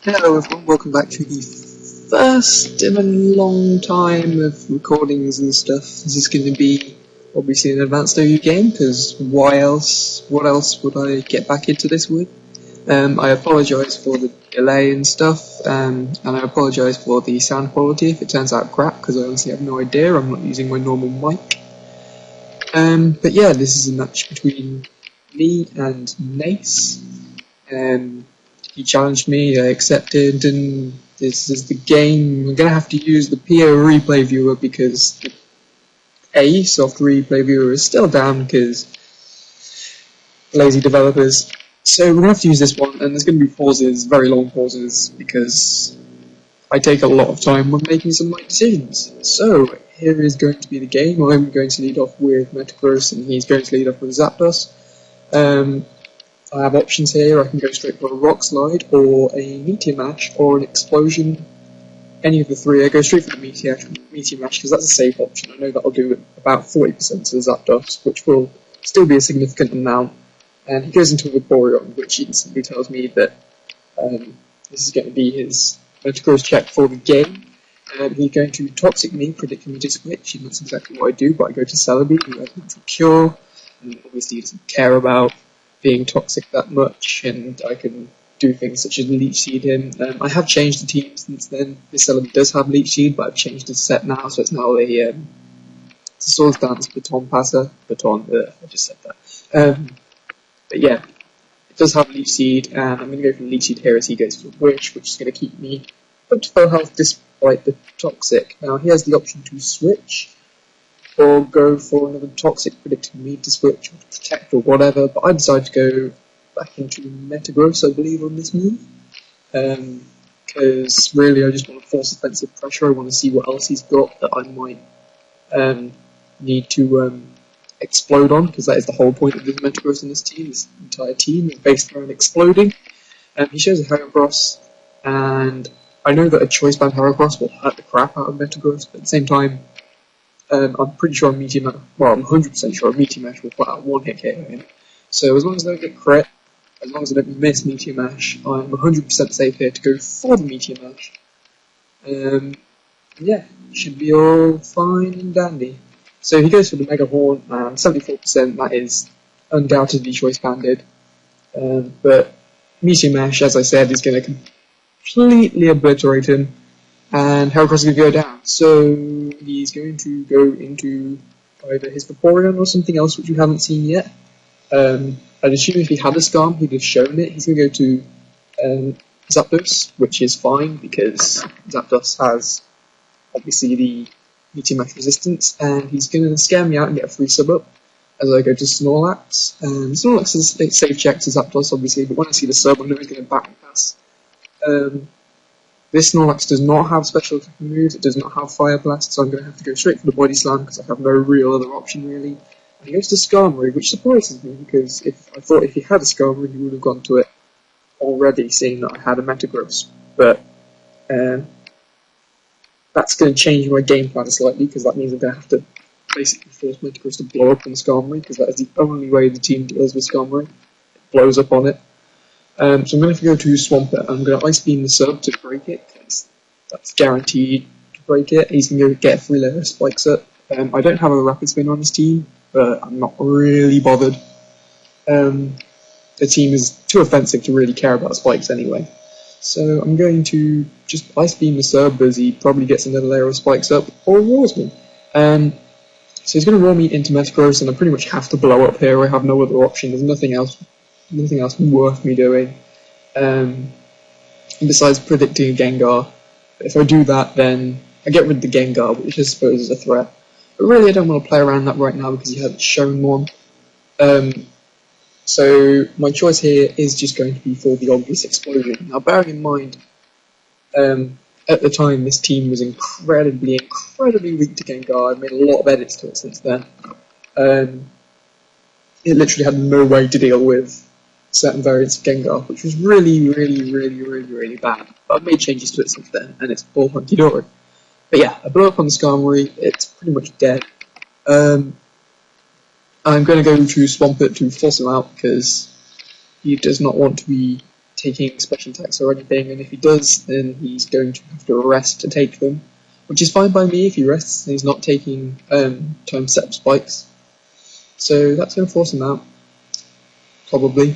Hello everyone, welcome back to the first in a long time of recordings and stuff. This is going to be obviously an advanced OU game, because what else would I get back into this with? I apologise for the delay and stuff, and I apologise for the sound quality if it turns out crap, because I honestly have no idea, I'm not using my normal mic. But yeah, this is a match between me and Nace. He challenged me, I accepted, and this is the game. I'm going to have to use the PO replay viewer because the soft replay viewer is still down because lazy developers. So we're going to have to use this one, and there's going to be pauses, very long pauses, because I take a lot of time when making some right decisions. So here is going to be the game. I'm going to lead off with Metagross, and he's going to lead off with Zapdos. I have options here. I can go straight for a Rock Slide, or a Meteor Mash, or an Explosion. Any of the three. I go straight for the Meteor Mash because that's a safe option. I know that'll do about 40% to the Zapdos, which will still be a significant amount. And he goes into a Vaporeon, which instantly tells me that this is going to be his Metagross check for the game. He's going to Toxic me, predicting me to switch, and that's exactly what I do, but I go to Celebi, who has Neutral Cure, and obviously he doesn't care about being toxic that much, and I can do things such as Leech Seed him. I have changed the team since then. This element does have Leech Seed, but I've changed the set now, so it's now a Swords Dance Baton Passer. I just said that. But yeah, it does have Leech Seed, and I'm going to go for Leech Seed here as he goes for Wish, which is going to keep me up to full health despite the Toxic. Now he has the option to switch, or go for another Toxic, predicting me to switch, or to protect, or whatever, but I decided to go back into Metagross, I believe, on this move, because really I just want to force offensive pressure. I want to see what else he's got that I might need to explode on, because that is the whole point of the Metagross in this team. This entire team is based around exploding. He shows a Heracross, and I know that a Choice Band Heracross will hurt the crap out of Metagross, but at the same time, I'm pretty sure I'm 100% sure Meteor Mash will put out one hit KO him. So as long as I don't get crit, as long as I don't miss Meteor Mash, I'm 100% safe here to go for the Meteor Mash. Yeah, should be all fine and dandy. So he goes for the Mega Horn, and 74%, that is undoubtedly choice banded. But Meteor Mash, as I said, is going to completely obliterate him, and Heracross is going to go down. So he's going to go into either his Vaporeon or something else which we haven't seen yet. I'd assume if he had a Scarm, he'd have shown it. He's going to go to Zapdos, which is fine because Zapdos has obviously the Meteor Mash resistance, and he's going to scare me out and get a free sub up as I go to Snorlax. Snorlax is a safe check to Zapdos, obviously, but when I see the sub, I know he's going to back pass. This Snorlax does not have special attacking moves, it does not have Fire Blast, so I'm going to have to go straight for the Body Slam because I have no real other option really. And he goes to Skarmory, which surprises me because I thought if he had a Skarmory, he would have gone to it already, seeing that I had a Metagross. But that's going to change my game plan slightly because that means I'm going to have to basically force Metagross to blow up on Skarmory because that is the only way the team deals with Skarmory. It blows up on it. So I'm going to have to go to Swampert. I'm going to Ice Beam the sub to break it, because that's guaranteed to break it. He's going to get 3 layer spikes up. I don't have a Rapid Spin on his team, but I'm not really bothered. The team is too offensive to really care about spikes anyway. So I'm going to just Ice Beam the sub as he probably gets another layer of spikes up, or roars me. So he's going to roll me into Metagross, and I pretty much have to blow up here. I have no other option. There's nothing else worth me doing, besides predicting a Gengar. If I do that, then I get rid of the Gengar, which I suppose is a threat. But really I don't want to play around that right now because he hasn't shown one. So my choice here is just going to be for the obvious Explosion. Now bearing in mind, at the time this team was incredibly weak to Gengar. I've made a lot of edits to it since then. It literally had no way to deal with certain variants of Gengar, which was really bad. But I've made changes to it since then, and it's all hunky-dory. But yeah, I blow up on the Skarmory, it's pretty much dead. I'm going to go to Swampert to force him out, because he does not want to be taking special attacks or anything, and if he does, then he's going to have to rest to take them, which is fine by me if he rests and he's not taking time setup spikes. So that's going to force him out. Probably.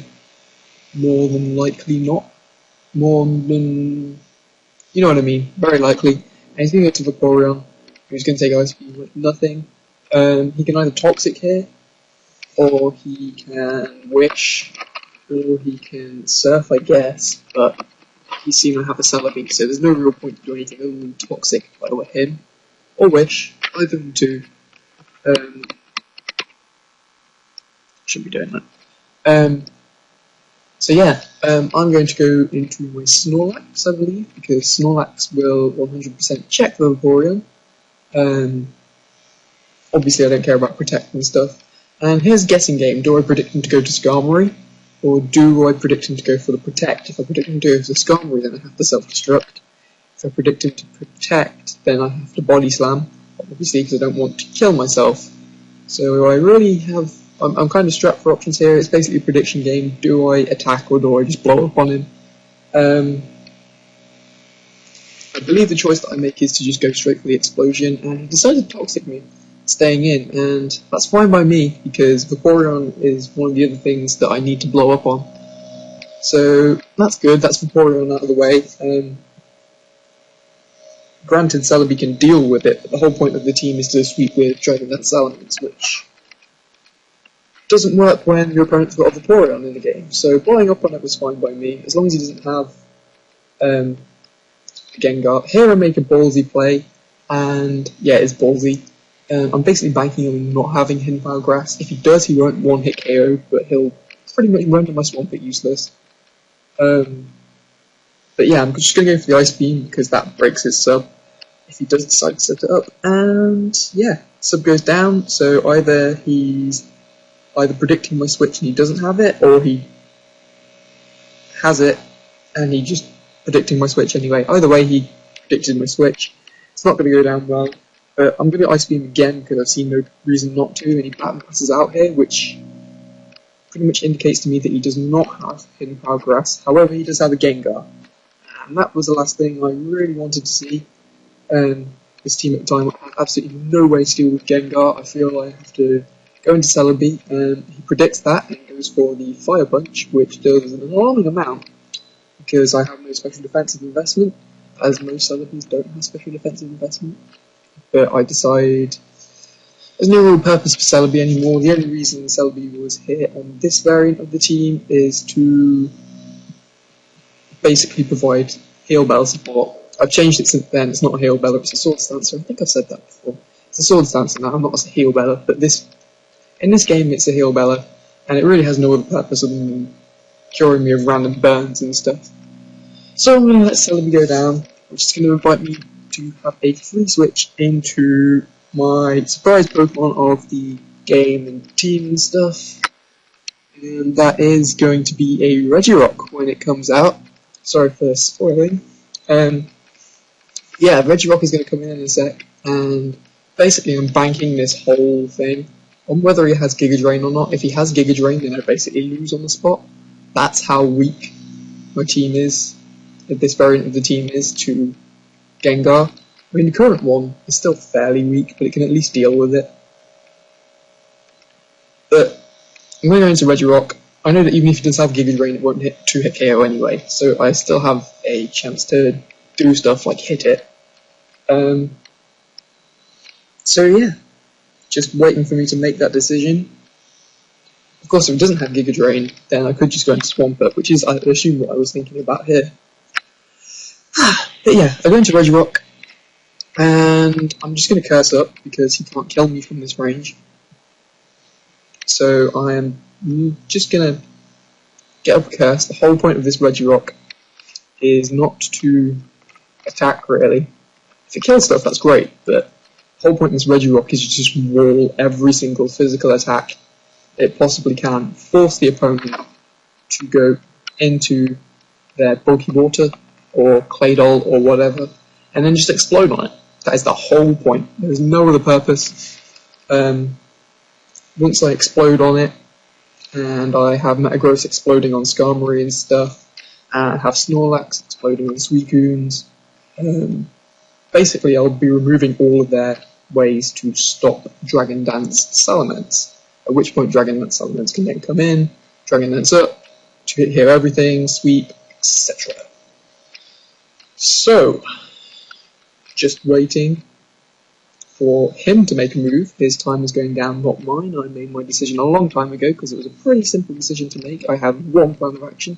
More than likely not. More than... you know what I mean. Very likely. And he's going to go to Vaporeon, who's going to take Ice Beam with nothing. He can either Toxic here, or he can Wish, or he can Surf, I guess, but he's seen I have a Celebi, so there's no real point to do anything other than Toxic if I were him, or Wish, either of the two. Shouldn't be doing that. So yeah, I'm going to go into my Snorlax, I believe, because Snorlax will 100% check the Vaporeon. Obviously I don't care about Protect and stuff. And here's a guessing game. Do I predict him to go to Skarmory? Or do I predict him to go for the Protect? If I predict him to go for the Skarmory, then I have to Self-Destruct. If I predict him to Protect, then I have to Body Slam. Obviously, because I don't want to kill myself. So I really have... I'm kind of strapped for options here. It's basically a prediction game. Do I attack or do I just blow up on him? I believe the choice that I make is to just go straight for the explosion, and he decided to Toxic me, staying in, and that's fine by me, because Vaporeon is one of the other things that I need to blow up on. So that's good, that's Vaporeon out of the way. Granted, Celebi can deal with it, but the whole point of the team is to sweep with Dragon Dance Elements, which doesn't work when your opponent's got a Vaporeon in the game. So blowing up on it was fine by me, as long as he doesn't have Gengar. Here I make a ballsy play, and yeah, it's ballsy. I'm basically banking on not having Hidden Grass. If he does, he won't one-hit KO, but he'll pretty much render my Swampert useless. But yeah, I'm just going to go for the Ice Beam, because that breaks his sub, if he does decide to set it up. And yeah, sub goes down, so either he's predicting my switch and he doesn't have it, or he has it and he just predicting my switch anyway. Either way, he predicted my switch. It's not going to go down well, but I'm going to Ice Beam again because I've seen no reason not to, and he battle passes out here, which pretty much indicates to me that he does not have Hidden Power Grass. However, he does have a Gengar, and that was the last thing I really wanted to see. This team at the time had absolutely no way to deal with Gengar. I feel I have to go into Celebi, and he predicts that and goes for the Fire Punch, which does an alarming amount because I have no special defensive investment, as most Celebis don't have special defensive investment. But I decide there's no real purpose for Celebi anymore. The only reason Celebi was here on this variant of the team is to basically provide Heal Bell support. I've changed it since then. It's not a Heal Beller, it's a Sword Stancer. I think I've said that before. It's a Sword Stancer now, not a Heal Beller, but in this game it's a Heal Beller, and it really has no other purpose other than curing me of random burns and stuff. So I'm going to let Celebi go down, which is going to invite me to have a free switch into my surprise Pokemon of the game and team and stuff, and that is going to be a Regirock when it comes out. Sorry for spoiling. Yeah, Regirock is going to come in a sec, and basically I'm banking this whole thing on whether he has Giga Drain or not. If he has Giga Drain, then I basically lose on the spot. That's how weak my team is, this variant of the team is, to Gengar. I mean, the current one is still fairly weak, but it can at least deal with it. But I'm going to go into Regirock. I know that even if he does have Giga Drain, it won't hit 2-hit KO anyway, so I still have a chance to do stuff like hit it. So yeah, just waiting for me to make that decision. Of course, if it doesn't have Giga Drain, then I could just go into Swampert, which is, I assume, what I was thinking about here. But yeah, I go into Regirock, and I'm just going to curse up, because he can't kill me from this range. So I am just going to get up a curse. The whole point of this Regirock is not to attack, really. If it kills stuff, that's great, but the whole point of this Regirock is to just wall every single physical attack it possibly can, force the opponent to go into their Bulky Water or Claydol or whatever, and then just explode on it. That is the whole point. There is no other purpose. Once I explode on it, and I have Metagross exploding on Skarmory and stuff, and have Snorlax exploding with Suicunes. Basically, I'll be removing all of their ways to stop Dragon Dance Salamence, at which point Dragon Dance Salamence can then come in, Dragon Dance up, to hear everything, sweep, etc. So, just waiting for him to make a move. His time is going down, not mine. I made my decision a long time ago because it was a pretty simple decision to make. I had one plan of action.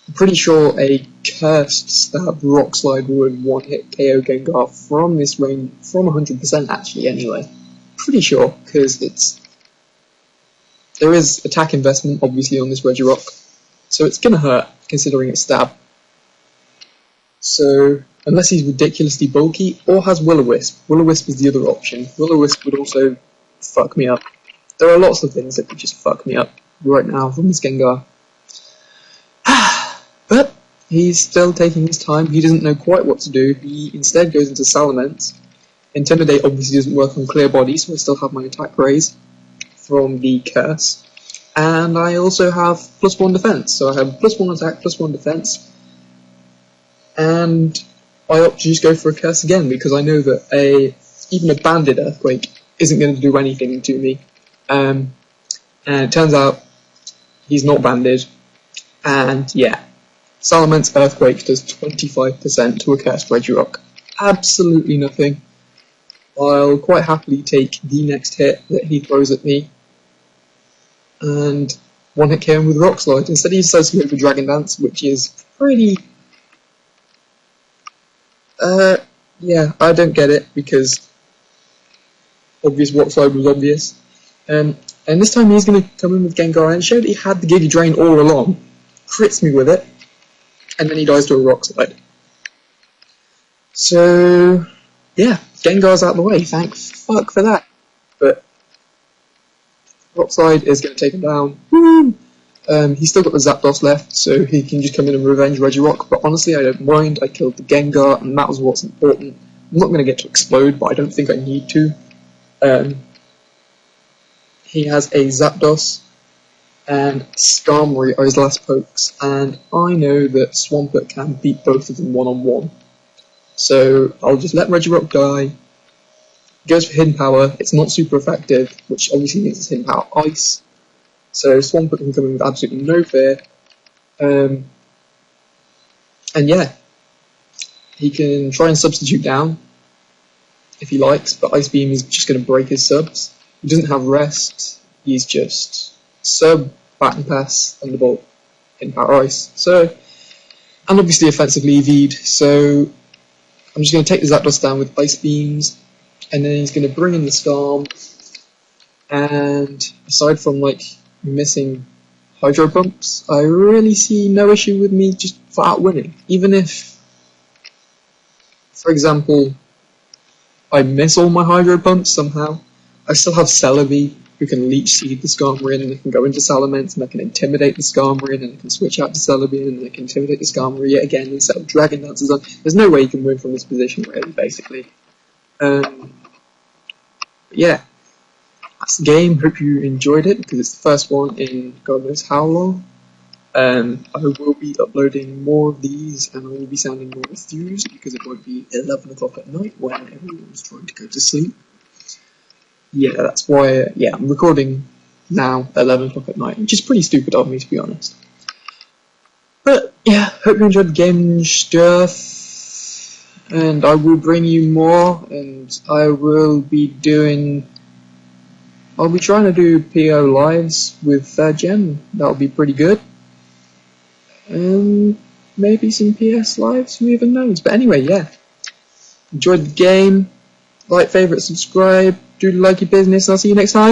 I'm pretty sure a Cursed Stab Rock Slide would one-hit KO Gengar from this range, from 100% actually anyway. Pretty sure, because there is attack investment obviously on this Regirock, so it's gonna hurt considering it's Stab. So, unless he's ridiculously bulky or has Will-O-Wisp. Will-O-Wisp is the other option. Will-O-Wisp would also fuck me up. There are lots of things that could just fuck me up right now from this Gengar. But he's still taking his time. He doesn't know quite what to do. He instead goes into Salamence. Intimidate obviously doesn't work on Clear Body, so I still have my attack raise from the Curse. And I also have +1 defense. So I have +1 attack, +1 defense. And I opt to just go for a Curse again because I know that even a Banded Earthquake isn't going to do anything to me. And it turns out he's not banded. And yeah, Salamence Earthquake does 25% to a Cursed Regirock. Absolutely nothing. I'll quite happily take the next hit that he throws at me and one-hit KO him with Rock Slide. Instead he decides to go for Dragon Dance, which is pretty... yeah, I don't get it because obvious Rock Slide was obvious. And this time he's going to come in with Gengar and show that he had the Giga Drain all along. Crits me with it, and then he dies to a Rock Slide. So, yeah, Gengar's out of the way, thank fuck for that. But Rock Slide is going to take him down. Woo! He's still got the Zapdos left, so he can just come in and revenge Regirock, but honestly I don't mind. I killed the Gengar, and that was what's important. I'm not going to get to Explode, but I don't think I need to. He has a Zapdos, and Skarmory are his last pokes, and I know that Swampert can beat both of them one-on-one. So I'll just let Regirock die. Goes for Hidden Power, it's not super effective, which obviously means it's Hidden Power Ice. So Swampert can come in with absolutely no fear. And yeah, he can try and substitute down if he likes, but Ice Beam is just going to break his subs. He doesn't have Rest, he's just Sub, Baton Pass, Thunderbolt, Hidden Power Ice. So, and obviously offensively Evied, so I'm just going to take the Zapdos down with Ice Beams, and then he's going to bring in the Skarm, and aside from like missing Hydro Pumps, I really see no issue with me just flat out winning. Even if, for example, I miss all my Hydro Pumps somehow, I still have Celebi, who can Leech Seed the Skarmory, and I can go into Salamence, and I can intimidate the Skarmory, and I can switch out to Celebi, and I can intimidate the Skarmory yet again, and set up Dragon Dances on. There's no way you can win from this position, really, basically. Yeah, that's the game. Hope you enjoyed it, because it's the first one in God knows how long. I will be uploading more of these, and I will be sounding more enthused, because it won't be 11 o'clock at night when everyone's trying to go to sleep. Yeah, that's why, yeah, I'm recording now at 11 o'clock at night, which is pretty stupid of me, to be honest. But, yeah, hope you enjoyed the game and stuff, and I will bring you more, and I'll be trying to do PO lives with 3rd Gen, that'll be pretty good. And maybe some PS lives, who even knows. But anyway, yeah, enjoyed the game, like, favourite, subscribe, do the likey business, and I'll see you next time.